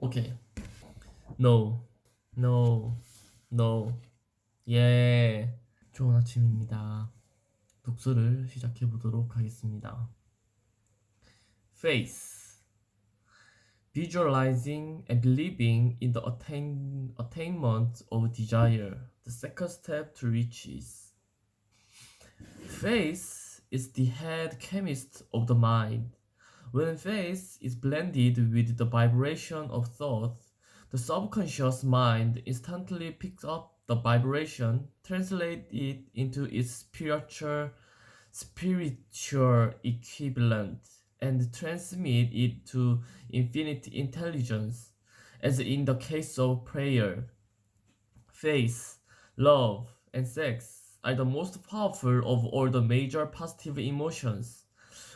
오케이. No, no, no. 예. 좋은 아침입니다. 독서를 시작해 보도록 하겠습니다. Face. Visualizing and believing in the attainment of desire, the second step to riches. Face is the head chemist of the mind. When face is blended with the vibration of thought, the subconscious mind instantly picks up the vibration, translates it into its spiritual equivalent, and transmit it to infinite intelligence, as in the case of prayer. Faith, love, and sex are the most powerful of all the major positive emotions.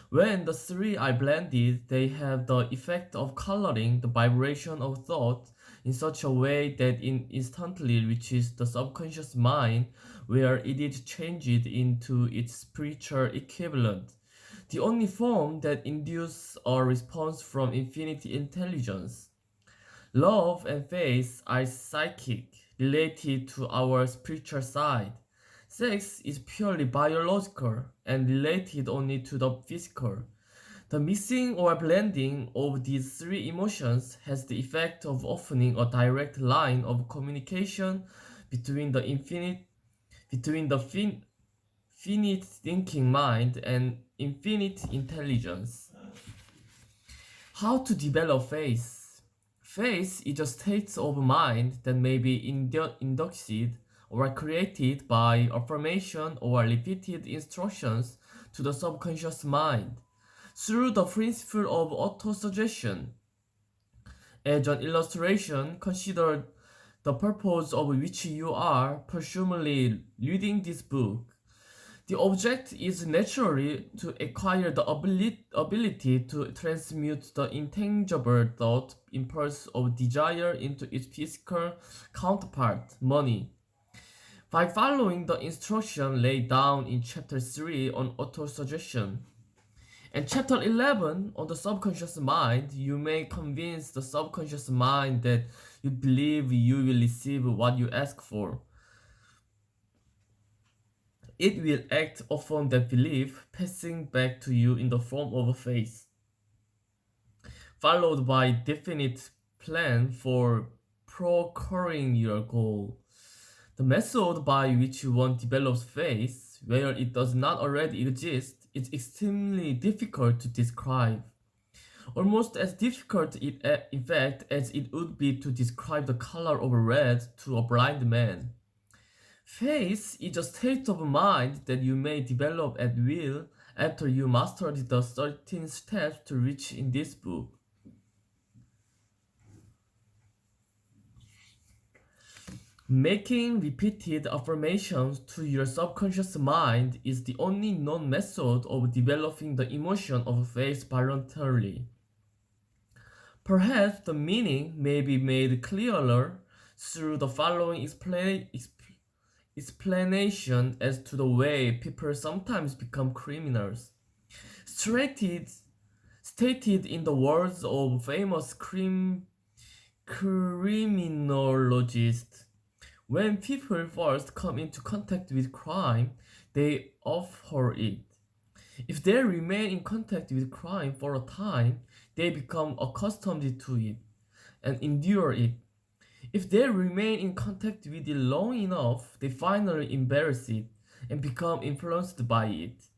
When the three are blended, they have the effect of coloring the vibration of thought in such a way that it instantly reaches the subconscious mind, where it is changed into its spiritual equivalent, the only form that induces a response from infinite intelligence. Love and faith are psychic, related to our spiritual side. Sex is purely biological and related only to the physical. The mixing or blending of these three emotions has the effect of opening a direct line of communication between the finite thinking mind and infinite intelligence. How to develop faith? Faith is a state of mind that may be induced or created by affirmation or repeated instructions to the subconscious mind through the principle of autosuggestion. As an illustration, consider the purpose of which you are presumably reading this book. The object is naturally to acquire the ability to transmute the intangible thought impulse of desire into its physical counterpart, money. By following the instruction laid down in Chapter 3 on autosuggestion and Chapter 11 on the subconscious mind, you may convince the subconscious mind that you believe you will receive what you ask for. It will act upon that belief, passing back to you in the form of a faith, followed by definite plan for procuring your goal. The method by which one develops faith, where it does not already exist, is extremely difficult to describe. Almost as difficult, in fact, as it would be to describe the color of red to a blind man. Faith is a state of mind that you may develop at will after you mastered the 13 steps to reach in this book. Making repeated affirmations to your subconscious mind is the only known method of developing the emotion of faith voluntarily. Perhaps the meaning may be made clearer through the following explanation as to the way people sometimes become criminals. Stated, stated in the words of famous criminologist, when people first come into contact with crime, they abhor it. If they remain in contact with crime for a time, they become accustomed to it and endure it. If they remain in contact with it long enough, they finally embrace it and become influenced by it.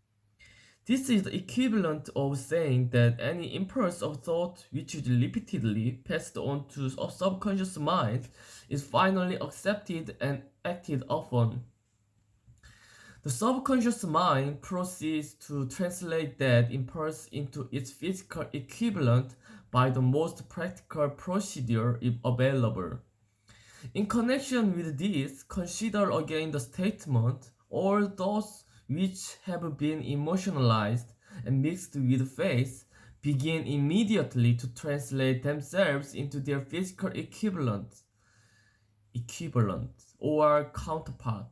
This is the equivalent of saying that any impulse of thought which is repeatedly passed on to a subconscious mind is finally accepted and acted upon. The subconscious mind proceeds to translate that impulse into its physical equivalent by the most practical procedure if available. In connection with this, consider again the statement, all those which have been emotionalized and mixed with faith begin immediately to translate themselves into their physical equivalent or counterpart.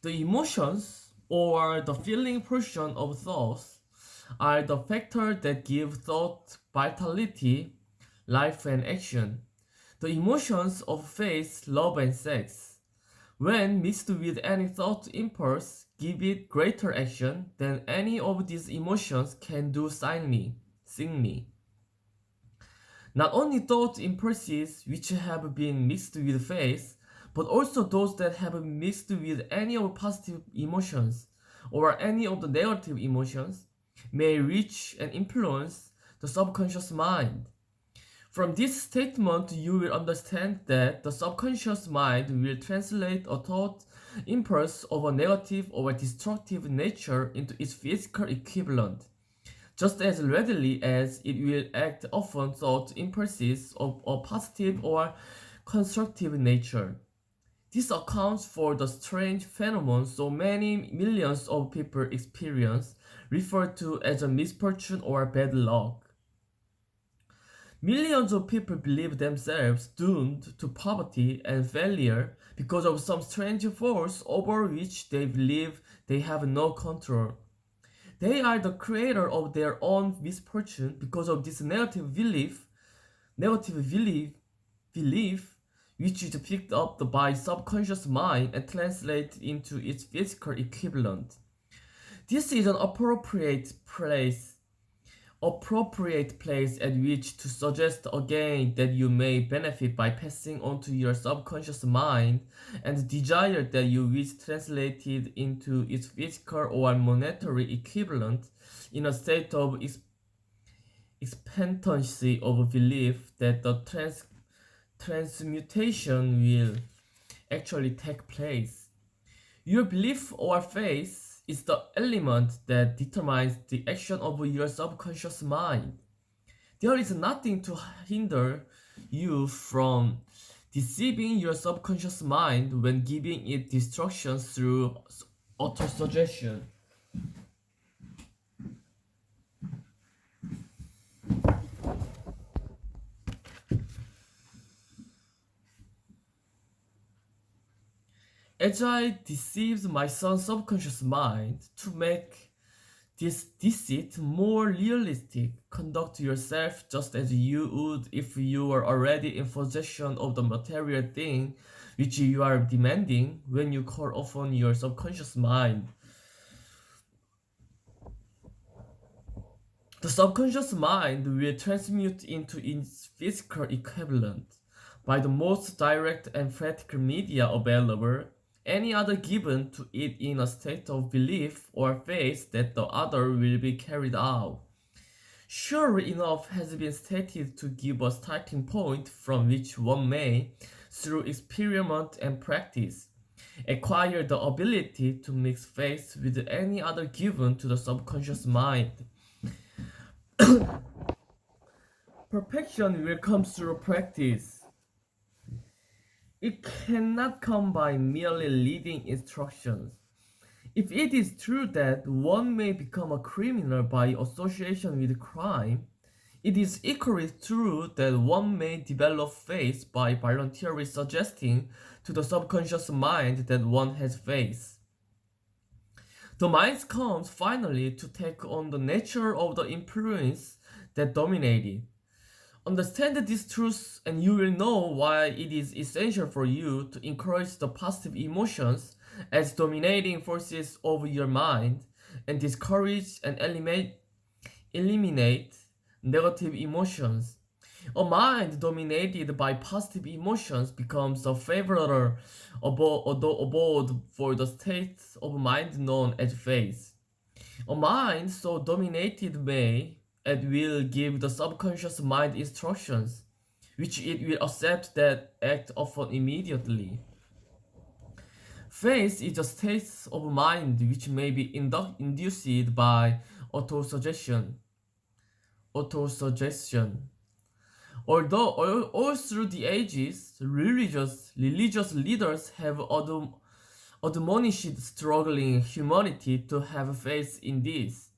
The emotions or the feeling portion of thoughts are the factors that give thought vitality, life and action. The emotions of faith, love, and sex, when mixed with any thought impulse, give it greater action than any of these emotions can do singly. Not only thought impulses which have been mixed with faith, but also those that have been mixed with any of positive emotions or any of the negative emotions may reach and influence the subconscious mind. From this statement, you will understand that the subconscious mind will translate a thought impulse of a negative or a destructive nature into its physical equivalent, just as readily as it will act often thought impulses of a positive or constructive nature. This accounts for the strange phenomenon so many millions of people experience, referred to as a misfortune or bad luck. Millions of people believe themselves doomed to poverty and failure because of some strange force over which they believe they have no control. They are the creator of their own misfortune because of this negative belief, which is picked up by subconscious mind and translated into its physical equivalent. This is an appropriate place at which to suggest again that you may benefit by passing on to your subconscious mind and desire that you wish translated into its physical or monetary equivalent in a state of expectancy of belief that the transmutation will actually take place. Your belief or faith is the element that determines the action of your subconscious mind. There is nothing to hinder you from deceiving your subconscious mind when giving it instructions through autosuggestion. As I deceived my son's subconscious mind to make this deceit more realistic, conduct yourself just as you would if you were already in possession of the material thing which you are demanding when you call upon your subconscious mind. The subconscious mind will transmute into its physical equivalent by the most direct and practical media available, any other given to it in a state of belief or faith that the other will be carried out. Sure enough has been stated to give a starting point from which one may, through experiment and practice, acquire the ability to mix faith with any other given to the subconscious mind. Perfection will come through practice. It cannot come by merely leaving instructions. If it is true that one may become a criminal by association with crime, it is equally true that one may develop faith by voluntarily suggesting to the subconscious mind that one has faith. The mind comes finally to take on the nature of the influence that dominated. Understand this truth and you will know why it is essential for you to encourage the positive emotions as dominating forces over your mind and discourage and eliminate negative emotions. A mind dominated by positive emotions becomes a favorable abode for the state of mind known as faith. A mind so dominated may at will give the subconscious mind instructions, which it will accept that act upon immediately. Faith is a state of mind which may be induced by autosuggestion. Autosuggestion. Although all through the ages, religious leaders have admonished struggling humanity to have faith in this,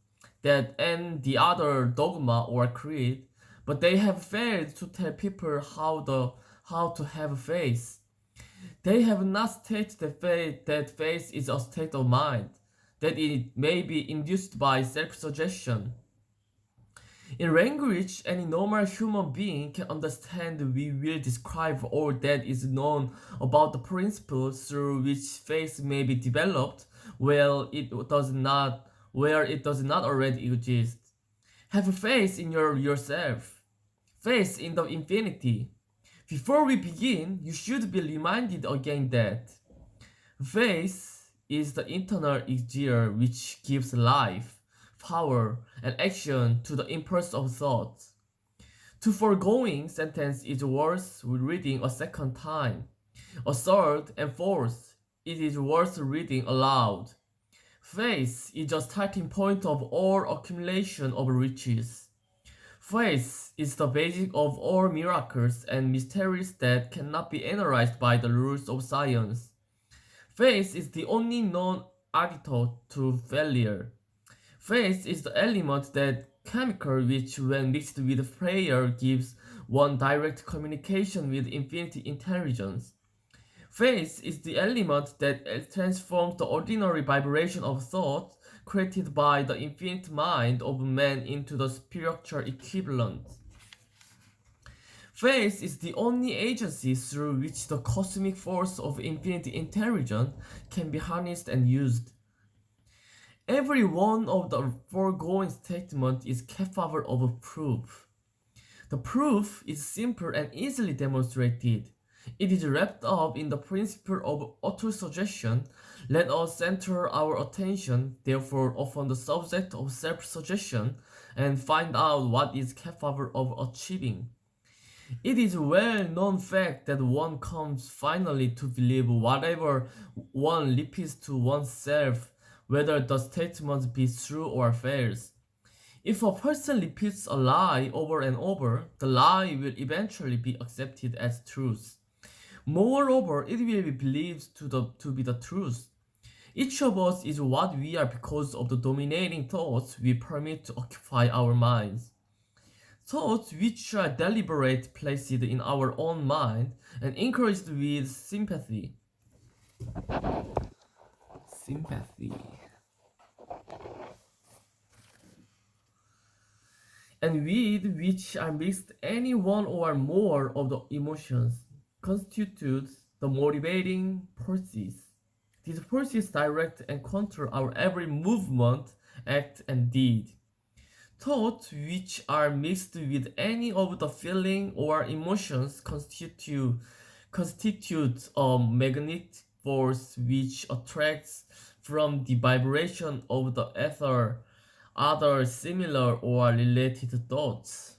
that, and the other dogma or creed, but they have failed to tell people how to have faith. They have not stated that faith is a state of mind, that it may be induced by self-suggestion. In language any normal human being can understand, we will describe all that is known about the principles through which faith may be developed where it does not already exist. Have faith in yourself. Faith in the infinity. Before we begin, you should be reminded again that faith is the internal exterior which gives life, power, and action to the impulse of thought. The foregoing sentence is worth reading a second time. A third and fourth, it is worth reading aloud. Faith is the starting point of all accumulation of riches. Faith is the basis of all miracles and mysteries that cannot be analyzed by the rules of science. Faith is the only known antidote to failure. Faith is the element that chemical which when mixed with prayer gives one direct communication with infinite intelligence. Faith is the element that transforms the ordinary vibration of thought created by the infinite mind of man into the spiritual equivalent. Faith is the only agency through which the cosmic force of infinite intelligence can be harnessed and used. Every one of the foregoing statements is capable of proof. The proof is simple and easily demonstrated. It is wrapped up in the principle of autosuggestion. Let us center our attention, therefore, upon the subject of self-suggestion and find out what it is capable of achieving. It is a well-known fact that one comes finally to believe whatever one repeats to oneself, whether the statement be true or false. If a person repeats a lie over and over, the lie will eventually be accepted as truth. Moreover, it will be believed to be the truth. Each of us is what we are because of the dominating thoughts we permit to occupy our minds. Thoughts which are deliberate placed in our own mind and encouraged with sympathy. Sympathy. And with which are mixed any one or more of the emotions constitutes the motivating forces. These forces direct and control our every movement, act, and deed. Thoughts which are mixed with any of the feeling or emotions constitute a magnetic force which attracts from the vibration of the ether other similar or related thoughts.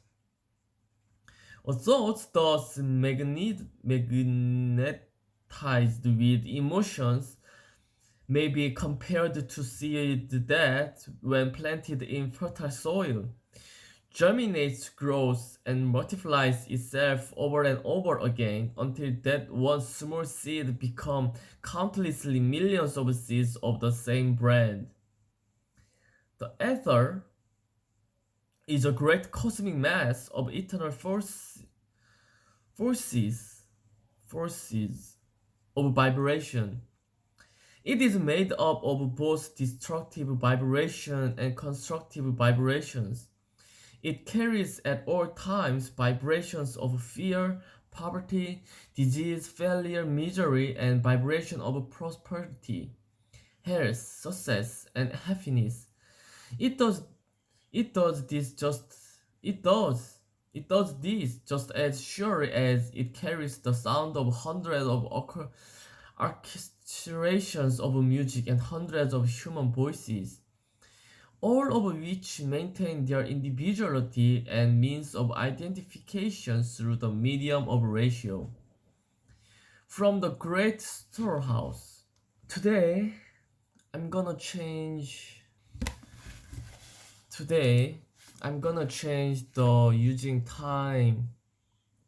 A thought thus magnetized with emotions may be compared to seed that, when planted in fertile soil, germinates, grows, and multiplies itself over and over again until that one small seed becomes countlessly millions of seeds of the same brand. The ether is a great cosmic mass of eternal forces, forces of vibration. It is made up of both destructive vibration and constructive vibrations. It carries at all times vibrations of fear, poverty, disease, failure, misery, and vibration of prosperity, health, success, and happiness. It does it does this just it does this just as surely as it carries the sound of hundreds of orchestrations of music and hundreds of human voices, all of which maintain their individuality and means of identification through the medium of ratio. From the great storehouse. Today, I'm gonna change. Today, I'm gonna change the using time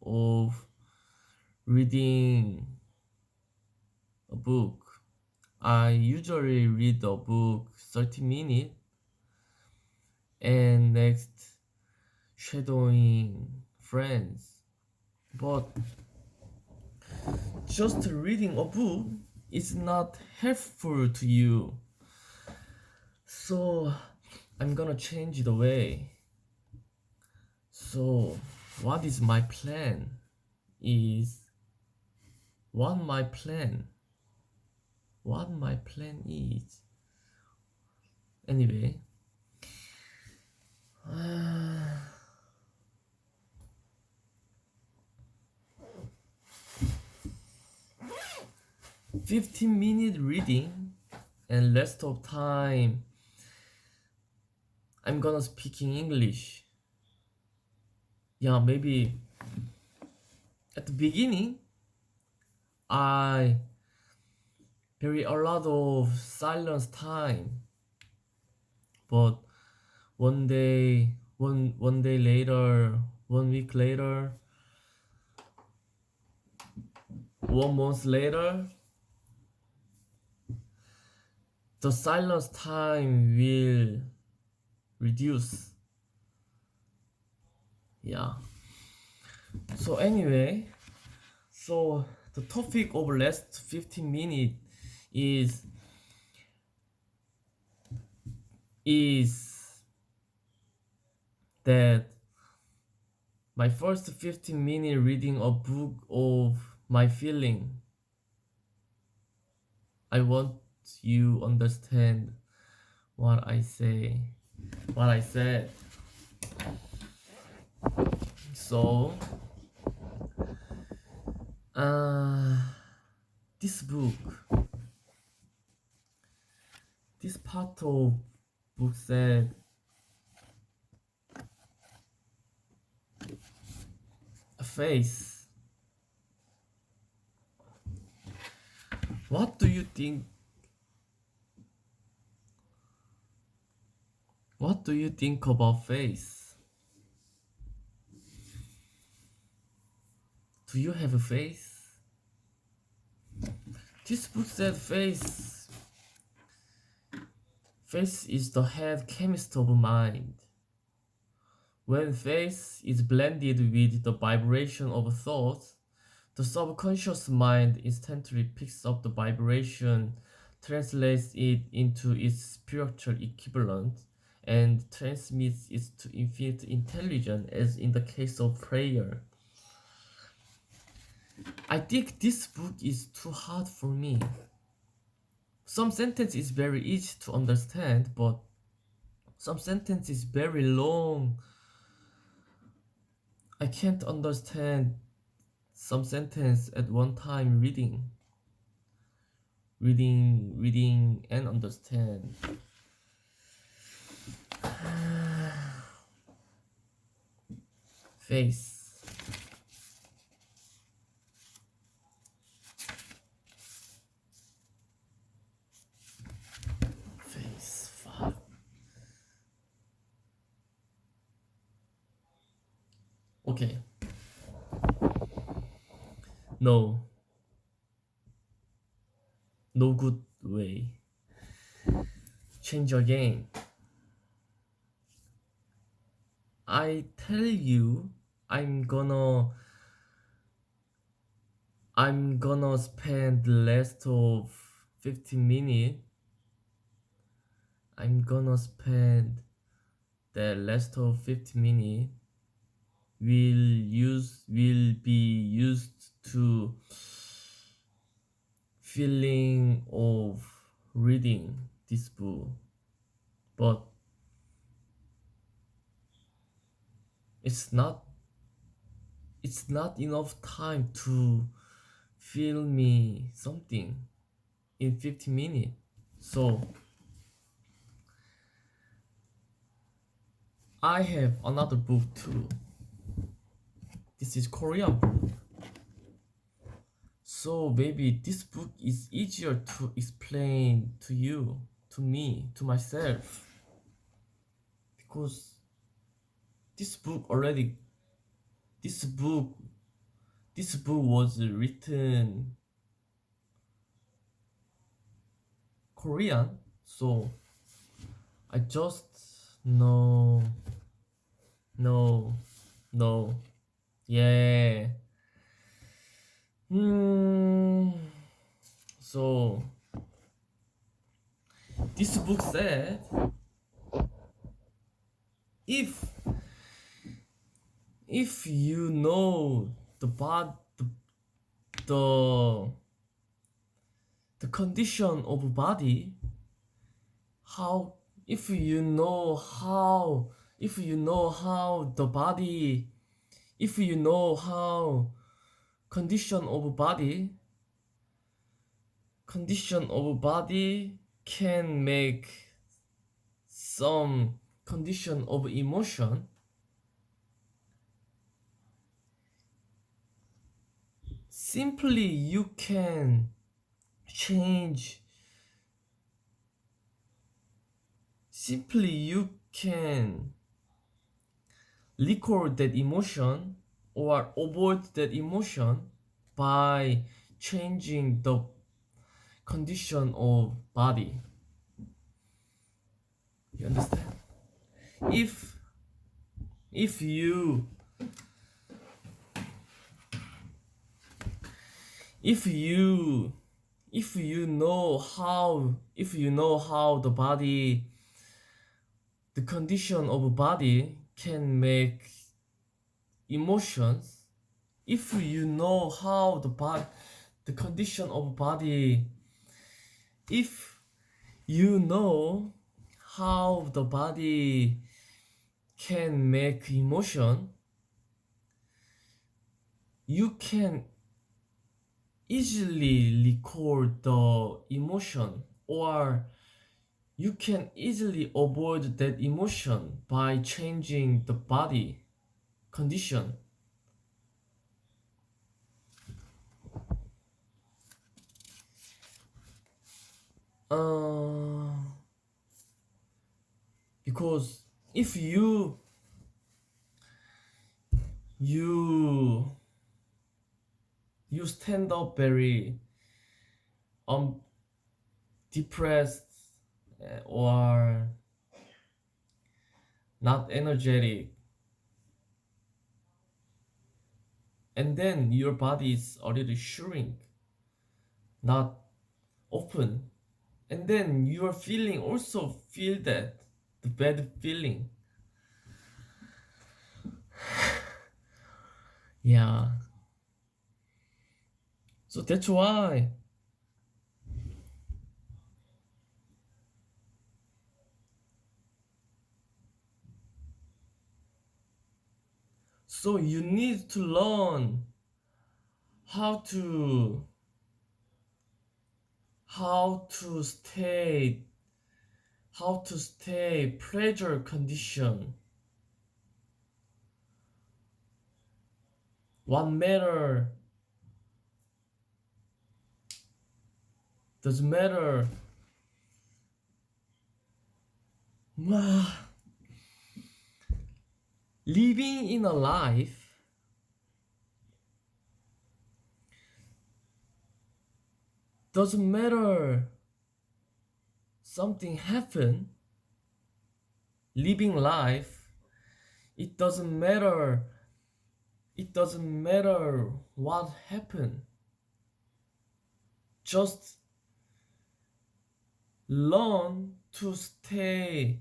of reading a book. I usually read a book 30 minutes and next shadowing friends. But just reading a book is not helpful to you. So I'm gonna change the way. So what is my plan is what my plan is anyway. 15-minute reading and rest of time I'm gonna speak in English. Yeah, maybe at the beginning I carry a lot of silence time, but one day later, 1 week later, 1 month later, the silence time will reduce. Yeah. So anyway, so the topic of last 15 minutes is is that my first 15-minute reading a book of my feeling. I want you understand what I say, what I said. So, this book, this part of book said, a face. What do you think? What do you think about face? Do you have a face? This book said face. Face is the head chemist of mind. When face is blended with the vibration of thoughts, the subconscious mind instantly picks up the vibration, translates it into its spiritual equivalent, and transmits it to infinite intelligence, as in the case of prayer. I think this book is too hard for me. Some sentence is very easy to understand, but some sentence is very long. I can't understand some sentence at one time reading and understand. Face. Face. Fuck. Okay. No. No good way. Change again. I tell you, I'm gonna spend the rest of 15 minutes. I'm gonna spend the rest of 50 minutes will be used to feeling of reading this book, but it's not enough time to feel me something in 50 minutes. So I have another book too. This is Korean book. So maybe this book is easier to explain to you, to me, to myself, because this book already this book was written Korean, so I just know no yeah. So this book said, if if you know the bod the the condition of body, how if you know how if you know how the body if you know how condition of body can make some condition of emotion, simply you can change simply you can record that emotion or avoid that emotion by changing the condition of body. You understand? if if you if you if you know how the condition of body can make emotions, if you know how the condition of body if you know how the body can make emotion, you can easily record the emotion, or you can easily avoid that emotion by changing the body condition. uh, because if you you stand up very um depressed, or not energetic, and then your body is already shrink, not open, and then you are feeling also feel that the bad feeling. Yeah, so that's why. So you need to learn how to how to stay pressure condition. What matter doesn't matter. Living in a life doesn't matter something happen. Living life, it doesn't matter what happened. Just learn to stay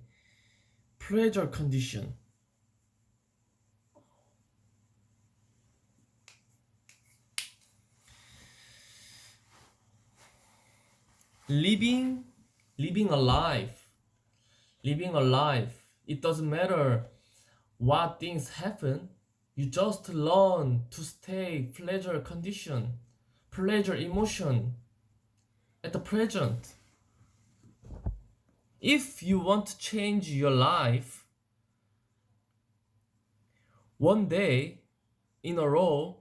pressure condition. living living a life living a life, it doesn't matter what things happen. You just learn to stay pleasure condition, pleasure emotion at the present. If you want to change your life one day in a row,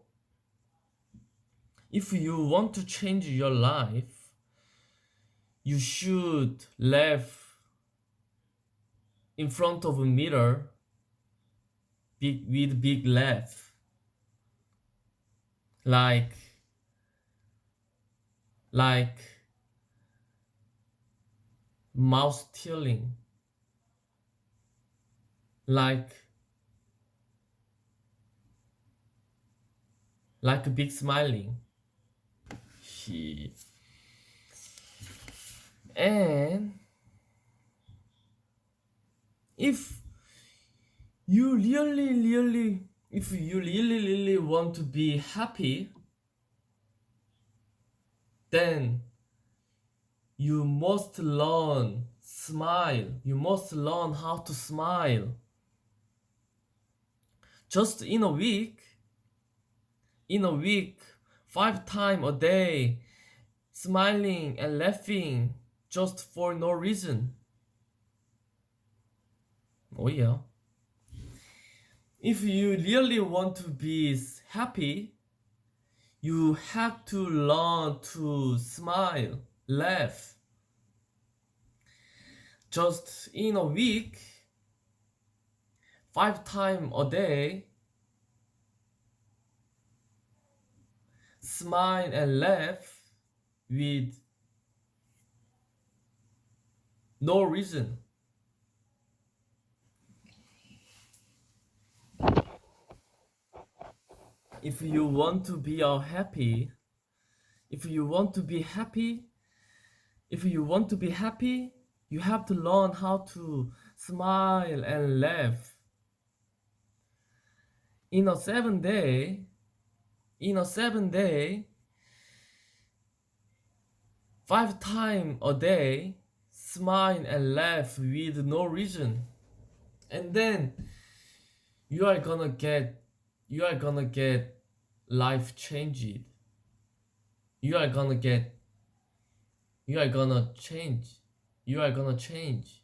if you want to change your life, you should laugh in front of a mirror, with big laugh, like like mouse stealing, like a big smiling. She and if you really if you really want to be happy, then you must learn smile. You must learn how to smile. Just in a week, 5 times a day, smiling and laughing just for no reason. Oh yeah. If you really want to be happy, you have to learn to smile, laugh. Just in a week, 5 times a day, smile and laugh with no reason. If you want to be happy, if you want to be happy, if you want to be happy, you have to learn how to smile and laugh. In a 7 day, in a 7 day, 5 times a day, smile and laugh with no reason. And then you are gonna get life changed. You are gonna get you are gonna change. You are gonna change.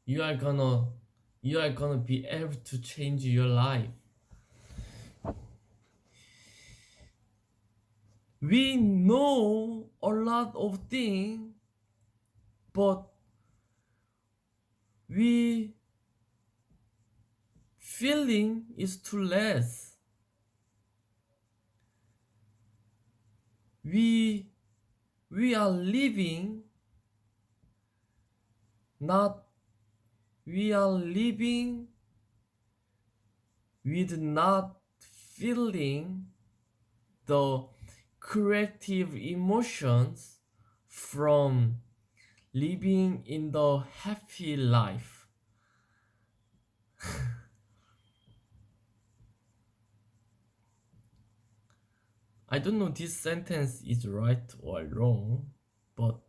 You are gonna be able to change your life. We know a lot of things, but we feeling is too less. We are living not we are living with not feeling the creative emotions from living in the happy life. I don't know this sentence is right or wrong, but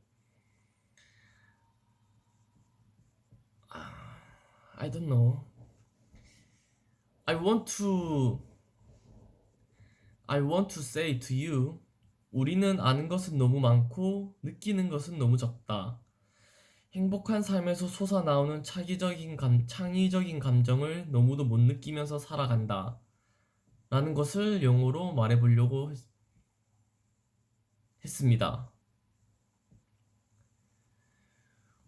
I don't know. I want to say to you, 우리는 아는 것은 너무 많고 느끼는 것은 너무 적다. 행복한 삶에서 솟아나오는 창의적인 감정을 너무도 못 느끼면서 살아간다. 라는 것을 영어로 말해보려고 했습니다.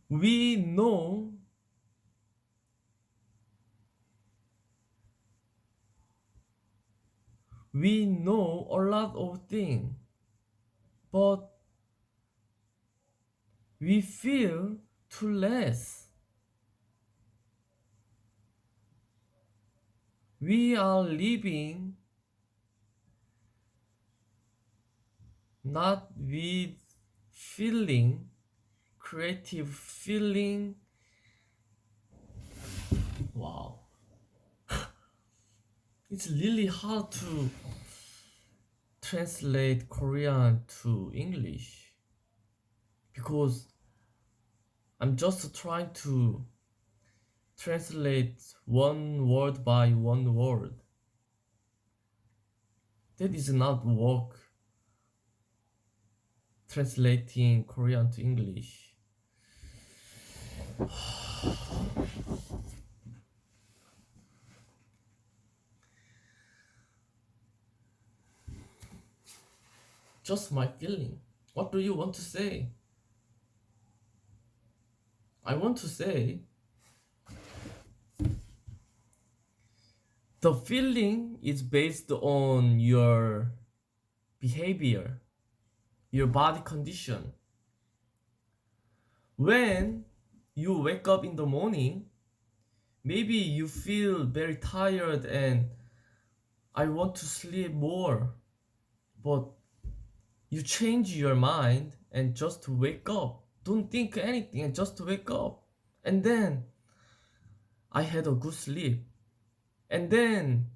We know a lot of things, but we feel too less. We are living not with feeling, creative feeling. Wow. It's really hard to translate Korean to English because I'm just trying to translate one word by one word. That is not work. Translating Korean to English. Just my feeling. What do you want to say? I want to say the feeling is based on your behavior, your body condition. When you wake up in the morning, maybe you feel very tired and I want to sleep more, but you change your mind and just wake up. Don't think anything and just wake up. And then I had a good sleep. And then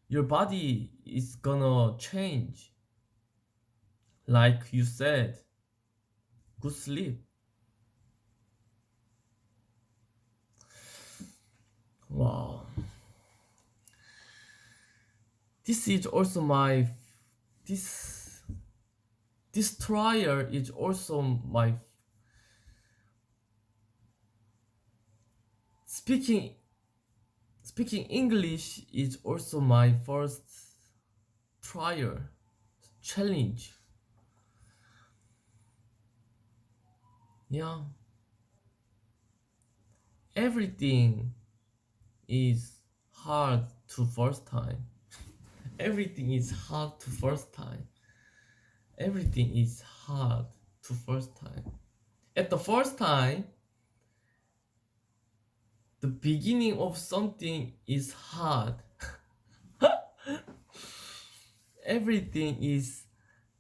your body is gonna change. Like you said, good sleep. Wow. This is also my this this trial is also my speaking speaking English is also my first trial challenge. Yeah, everything is hard to first time. Everything is hard to first time. Everything is hard to first time. At the first time, the beginning of something is hard. Everything is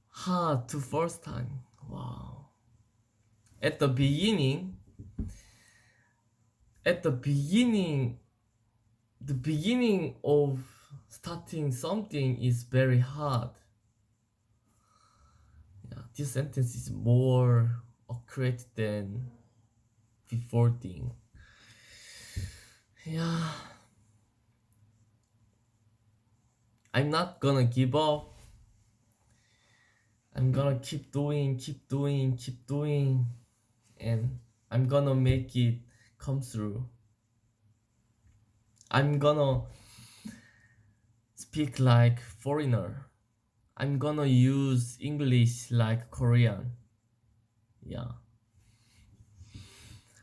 hard to first time. Wow. At the beginning, at the beginning of starting something is very hard. Yeah, this sentence is more accurate than before thing. Yeah. I'm not gonna give up. I'm gonna keep doing, and I'm gonna make it come through. I'm gonna speak like foreigner. I'm gonna use English like Korean. Yeah.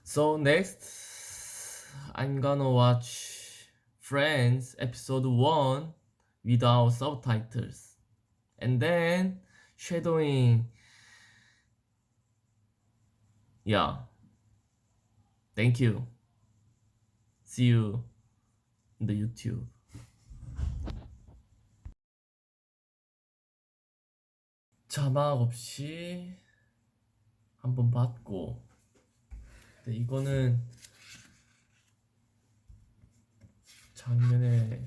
So next, I'm gonna watch Friends episode 1 without subtitles. And then shadowing. Yeah. Thank you. See you in the YouTube. 자막 없이 한번 봤고, 근데 이거는 작년에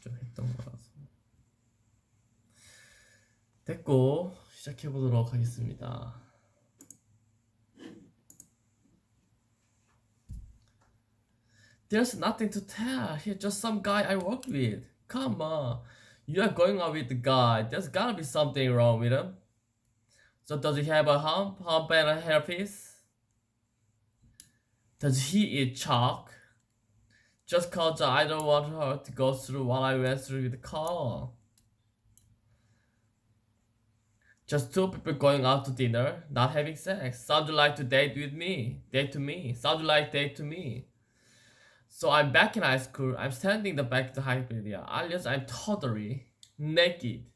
좀 했던 거라서 됐고, 시작해 보도록 하겠습니다. There's nothing to tell. He's just some guy I work with. Come on, you are going out with the guy. There's gotta be something wrong with him. So does he have a hump and a hairpiece? Does he eat chalk? Just cause I don't want her to go through what I went through with Carl. Just two people going out to dinner, not having sex. Sounds like to date with me. Date to me. Sounds like date to me. So I'm back in high school. I'm standing in the back of the high school. Yeah, alias I'm totally naked.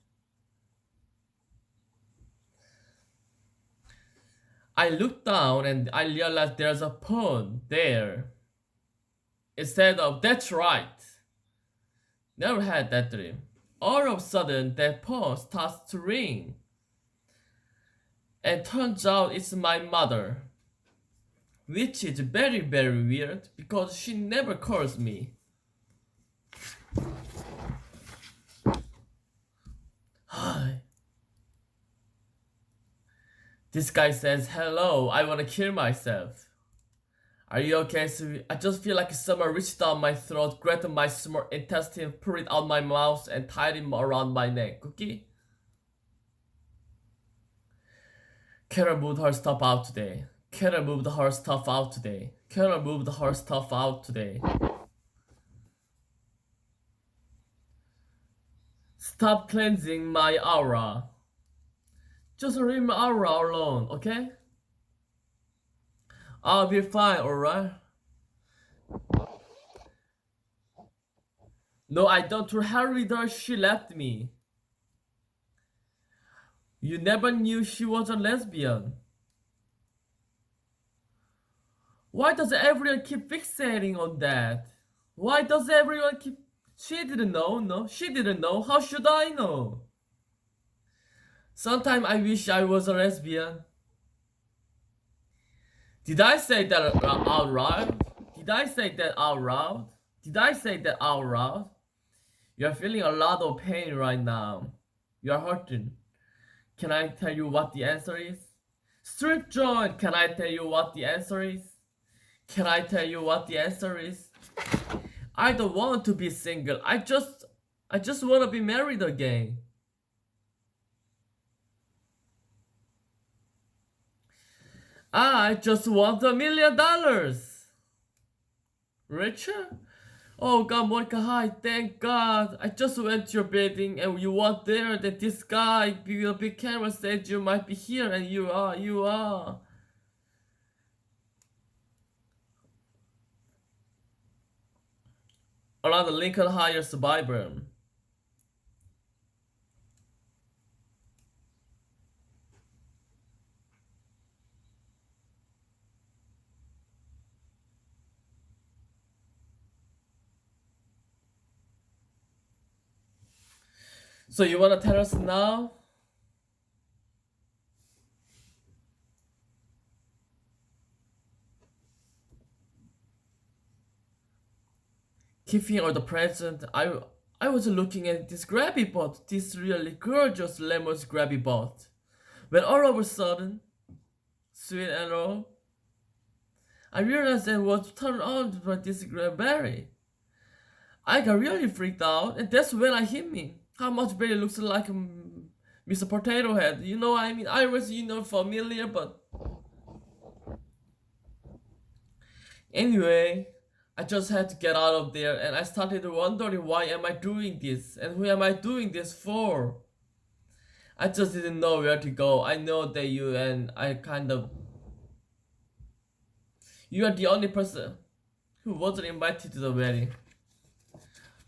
I look down and I realize there's a phone there. Instead of that's right. Never had that dream. All of a sudden, that phone starts to ring. And turns out it's my mother. Which is very weird because she never calls me. Hi. This guy says, hello, I wanna kill myself. Are you okay, sweetie? I just feel like someone reached down my throat, grabbed my small intestine, pulled it out my mouth, and tied it around my neck. Cookie? Carol moved her stuff out today. Carol moved her stuff out today. Carol moved her stuff out today. Stop cleansing my aura. Just leave my aura alone, okay? I'll be fine, alright? No, I don't hurry her, she left me. You never knew she was a lesbian. Why does everyone keep fixating on that? Why does everyone keep... She didn't know, no, she didn't know, how should I know? Sometimes I wish I was a lesbian. Did I say that out loud? Did I say that out loud? Did I say that out loud? You're feeling a lot of pain right now. You're hurting. Can I tell you what the answer is? Strip joint, can I tell you what the answer is? Can I tell you what the answer is? I don't want to be single. I just want to be married again. I just want $1 million. Richer? Oh God, Monica, hi, thank God. I just went to your building and you weren't there. That this guy with a big camera said you might be here, and you are. Around the Lincoln Higher Suburban. So you wanna tell us now? Keeping all the present, I was looking at this grabby bot, this really gorgeous lemon grabby bot. When all of a sudden, sweet and all, I realized I was turned on by this berry. I got really freaked out, and that's when I hit me. How much Berry looks like Mr. Potato Head. You know what I mean? I was, familiar, but anyway, I just had to get out of there, and I started wondering why am I doing this, and who am I doing this for? I just didn't know where to go. I know that you are the only person who wasn't invited to the wedding.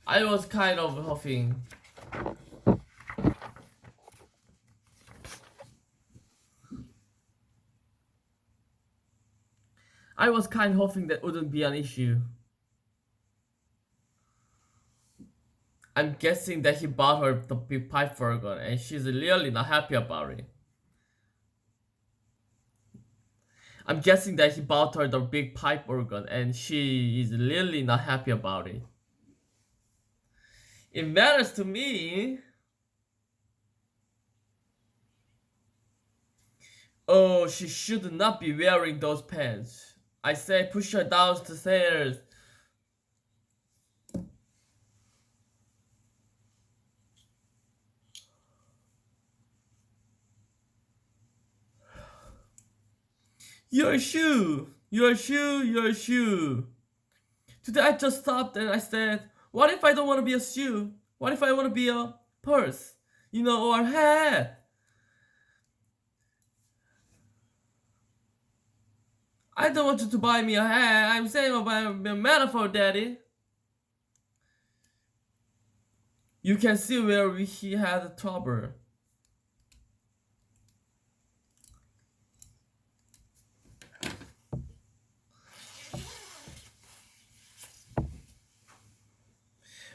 I was kind of huffing. I was kind of hoping that wouldn't be an issue. I'm guessing that he bought her the big pipe organ and she's really not happy about it. I'm guessing that he bought her the big pipe organ and she is really not happy about it. It matters to me. Oh, she should not be wearing those pants. I say push her down the stairs. Your shoe! Your shoe! Your shoe! Today I just stopped and I said, what if I don't want to be a shoe? What if I want to be a purse? Or a hat? I don't want you to buy me a hat. I'm saying about a metaphor, Daddy. You can see where he had trouble.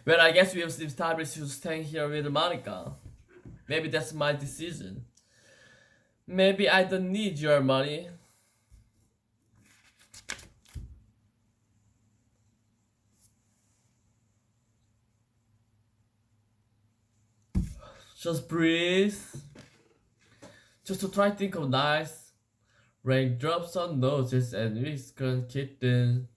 Well, I guess we have established to stay here with Monica. Maybe that's my decision. Maybe I don't need your money. Just breathe. Just to try to think of nice. Raindrops on noses and whiskers kitten.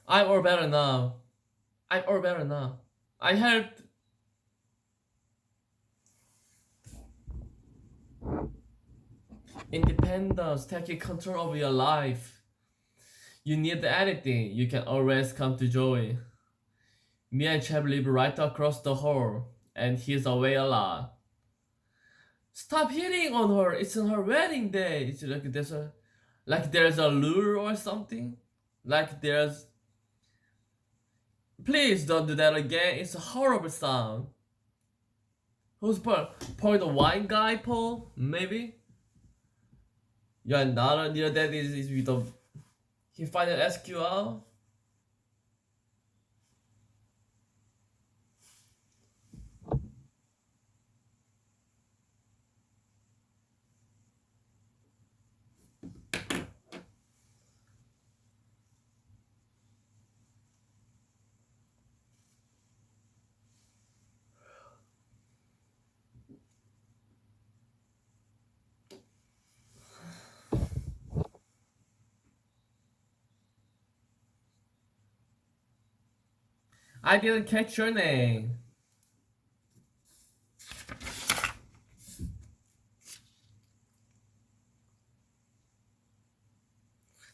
I'm all better now. I'm all better now. I helped. Independence, taking control of your life. You need anything, you can always come to Joey. Me and Cheb live right across the hall, and he's away a lot. Stop hitting on her, it's on her wedding day. It's like there's a lure or something. Like there's Please don't do that again, it's a horrible sound. Who's Paul? Paul the wine guy, Paul? Maybe? Yeah, not near that is with the he find an SQL. I didn't catch your name.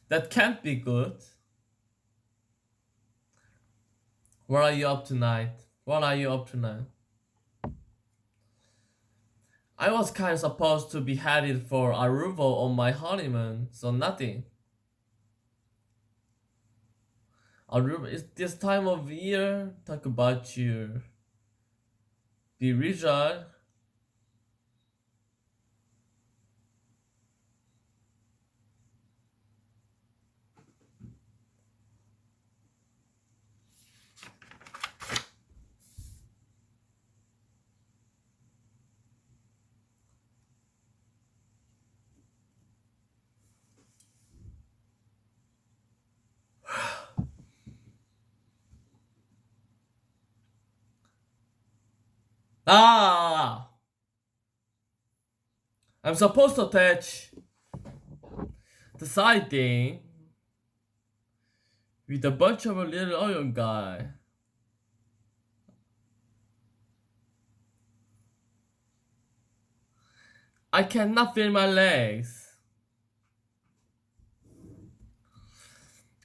That can't be good. What are you up tonight? What are you up tonight? I was kind of supposed to be headed for Aruba on my honeymoon, so nothing. Aruba is this time of year. Talk about you. Be Richard. Ah! I'm supposed to attach the side thing with a bunch of a little iron guy. I cannot feel my legs.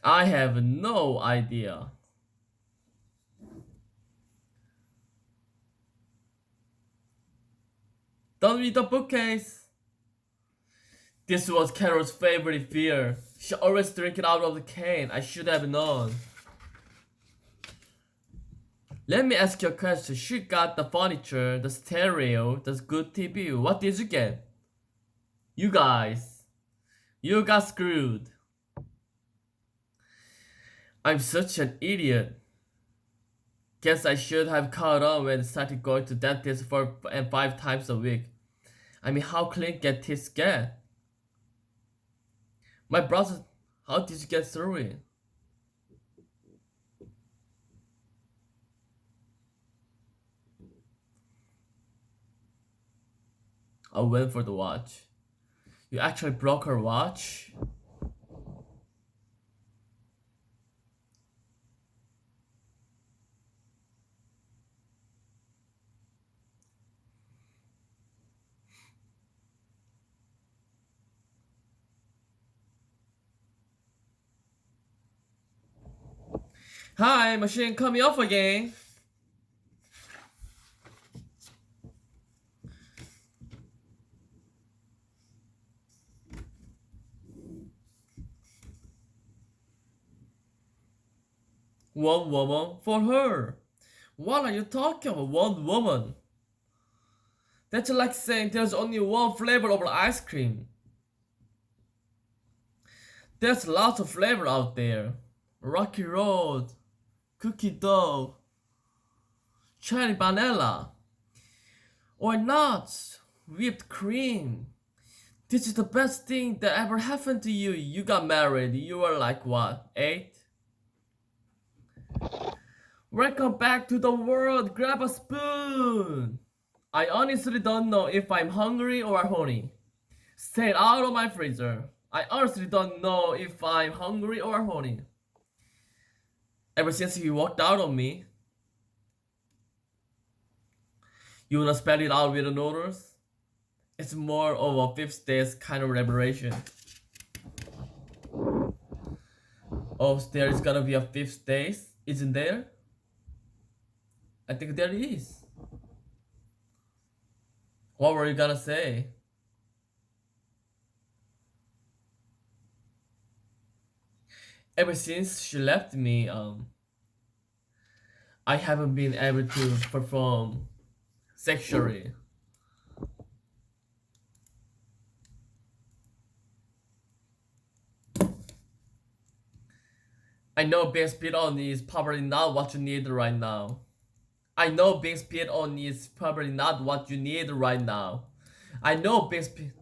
I have no idea. Done with the bookcase. This was Carol's favorite beer. She always drank it out of the can. I should have known. Let me ask you a question. She got the furniture, the stereo, the good TV. What did you get? You guys. You got screwed. I'm such an idiot. Guess I should have caught on when I started going to dentist 4 and 5 times a week. I mean, how clean get teeth get? My brother, how did you get through it? I went for the watch. You actually broke her watch? Hi, machine, cut me off again. One woman for her. What are you talking about? One woman? That's like saying there's only one flavor of ice cream. There's lots of flavor out there. Rocky Road, cookie dough, cherry vanilla, or nuts, whipped cream. This is the best thing that ever happened to you. You got married. You were like what, 8? Welcome back to the world. Grab a spoon. I honestly don't know if I'm hungry or horny. Stay out of my freezer. I honestly don't know if I'm hungry or horny. Ever since you walked out on me, you wanna spell it out with the noodles? It's more of a fifth days kind of liberation. Oh, there is gonna be a fifth days? Isn't there? I think there is. What were you gonna say? Ever since she left me, I haven't been able to perform sexually. I know being spit on is probably not what you need right now. I know being spit on is probably not what you need right now. I know being spit.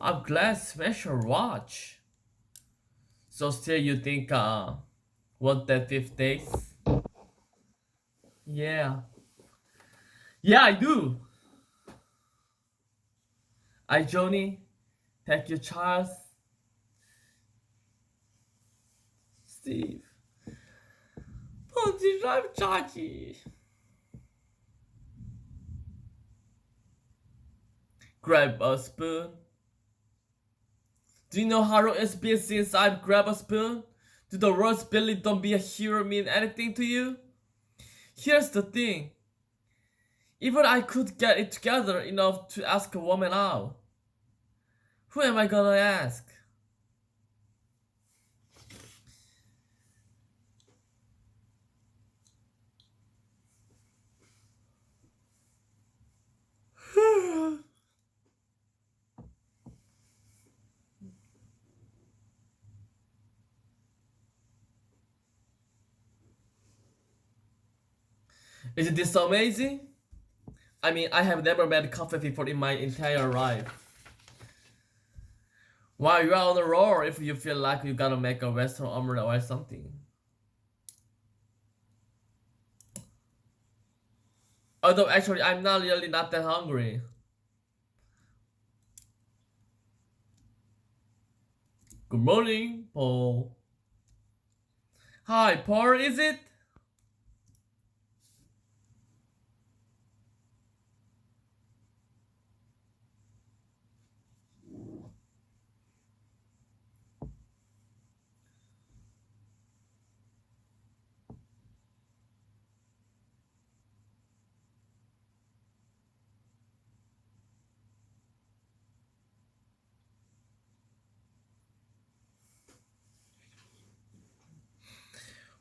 I'm glad smash your watch. So still you think want that fifth days? Yeah. Yeah, I do. I Joni. Thank you, Charles. Steve. 번지랄 짜지. Grab a spoon. Do you know how long it's been since I've grabbed a spoon? Do the words Billy don't be a hero mean anything to you? Here's the thing. Even I could get it together enough to ask a woman out. Who am I gonna ask? Isn't this amazing? I mean, I have never met coffee before in my entire life. While you're on the roll if you feel like you gotta make a Western omelette or something. Although actually I'm not really not that hungry. Good morning, Paul. Hi, Paul, is it?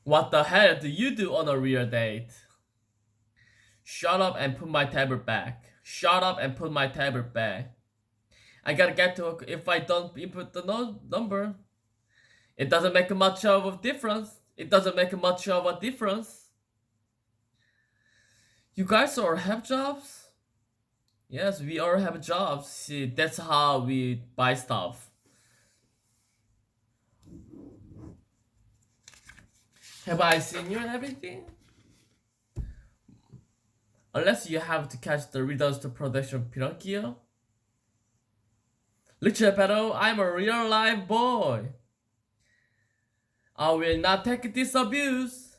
What the hell do you do on a real date? Shut up and put my tablet back. Shut up and put my tablet back. I gotta get to work if I don't input the number. It doesn't make much of a difference. It doesn't make much of a difference. You guys all have jobs? Yes, we all have jobs. See, that's how we buy stuff. Have I seen you and everything? Unless you have to catch the reduced production Pinocchio. Little Pedro, I'm a real life boy. I will not take this abuse.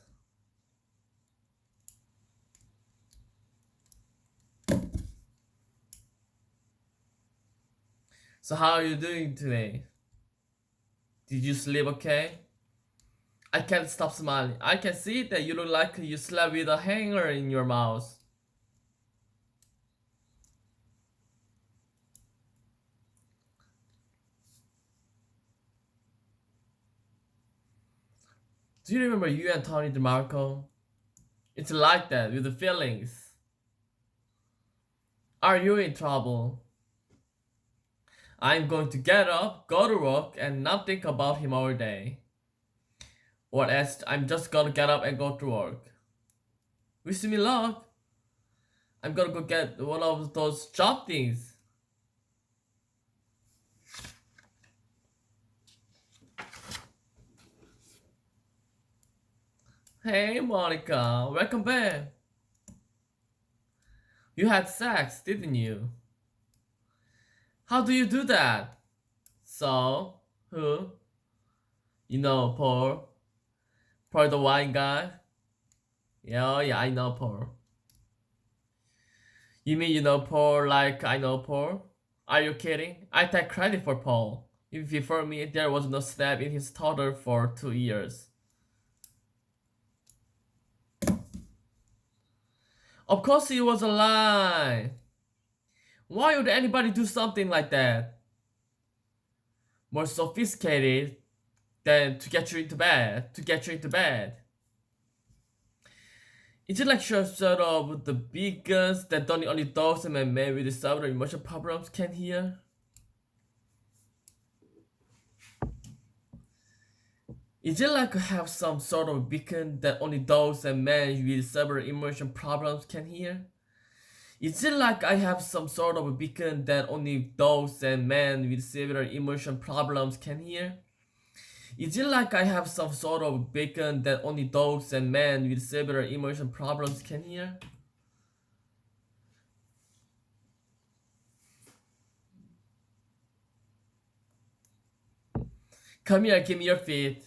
So how are you doing today? Did you sleep okay? I can't stop smiling. I can see that you look like you slept with a hanger in your mouth. Do you remember you and Tony DeMarco? It's like that with the feelings. Are you in trouble? I'm going to get up, go to work, and not think about him all day. Or else I'm just gonna get up and go to work. Wish me luck. I'm gonna go get one of those job things. Hey Monica, welcome back. You had sex, didn't you? How do you do that? So, who? You know Paul? Paul the wine guy? Yeah, yeah, I know Paul. You mean you know Paul like I know Paul? Are you kidding? I take credit for Paul. Even before me, there was no snap in his toddler for 2 years. Of course it was a lie. Why would anybody do something like that? More sophisticated than to get you into bed. To get you into bed. Is it like sort of the big guns that only dogs and men with severe emotional problems can hear? Is it like have some sort of beacon that only dogs and men with severe emotion problems can hear? Is it like I have some sort of beacon that only dogs and men with severe emotion problems can hear? Is it like I have some sort of beacon that only dogs and men with severe emotion problems can hear? Come here, give me your feet.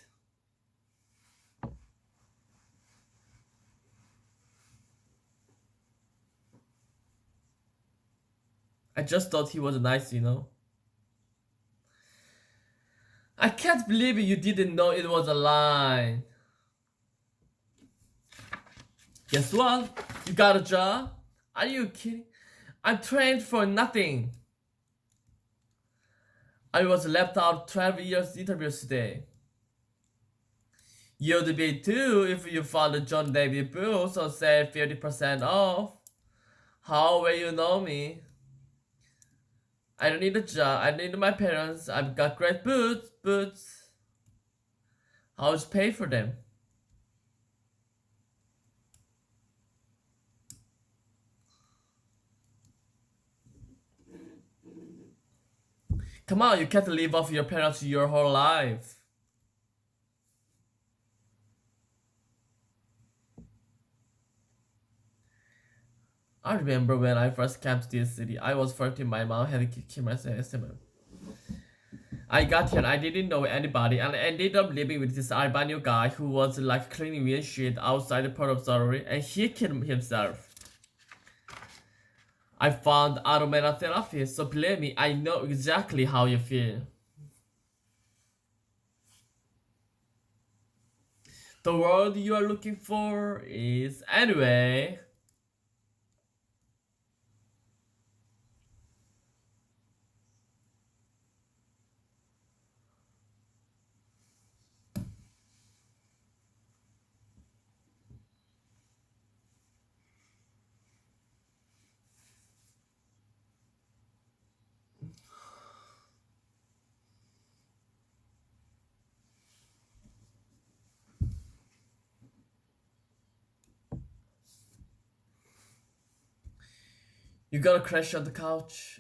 I just thought he was nice, you know. I can't believe you didn't know it was a lie. Guess what? You got a job? Are you kidding? I'm trained for nothing. I was left out 12 years interviews today. You'd be too if you found a John David booth or say 50% off. How will you know me? I don't need a job. I need my parents. I've got great boots. How's pay for them? Come on, you can't live off your parents your whole life. I remember when I first came to this city, I was 14, my mom had to kill myself. I got here and I didn't know anybody and I ended up living with this Albanian guy who was like cleaning windshield outside the port of Sorry and he killed himself. I found aromatherapy, so believe me, I know exactly how you feel. The word you are looking for is anyway. You gotta crash on the couch.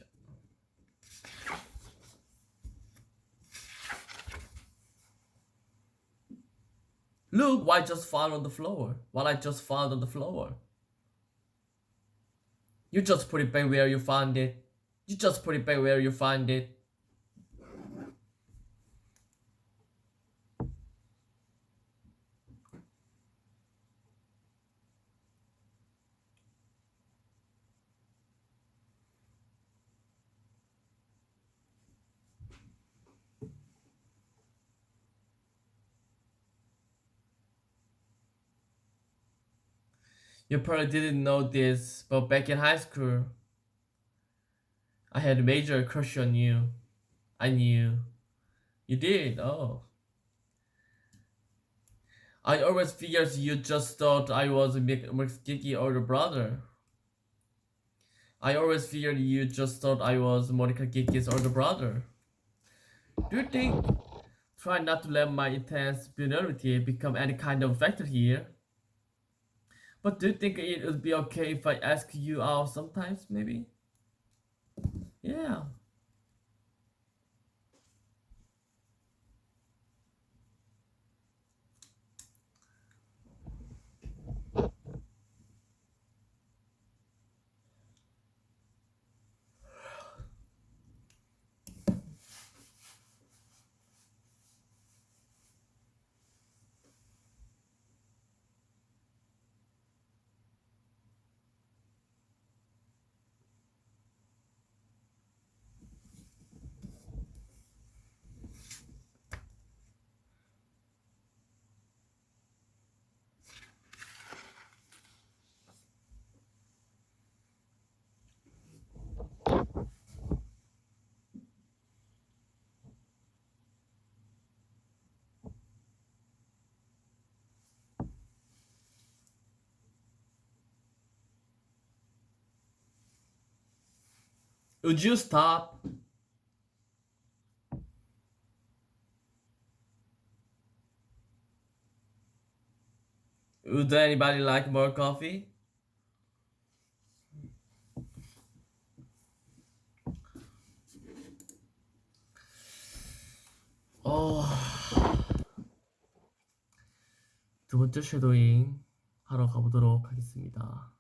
Look what I just found on the floor. What I just found on the floor. You just put it back where you found it. You just put it back where you find it. You probably didn't know this, but back in high school, I had a major crush on you. I knew. You did, oh. I always figured you just thought I was a geeky older brother. I always figured you just thought I was Monica Geeky's older brother. Do you think? Try not to let my intense vulnerability become any kind of factor here. But do you think it would be okay if I ask you out sometimes, maybe? Yeah. Would you stop? Would anybody like more coffee? 어, 두 번째 쉐도잉 하러 가보도록 하겠습니다.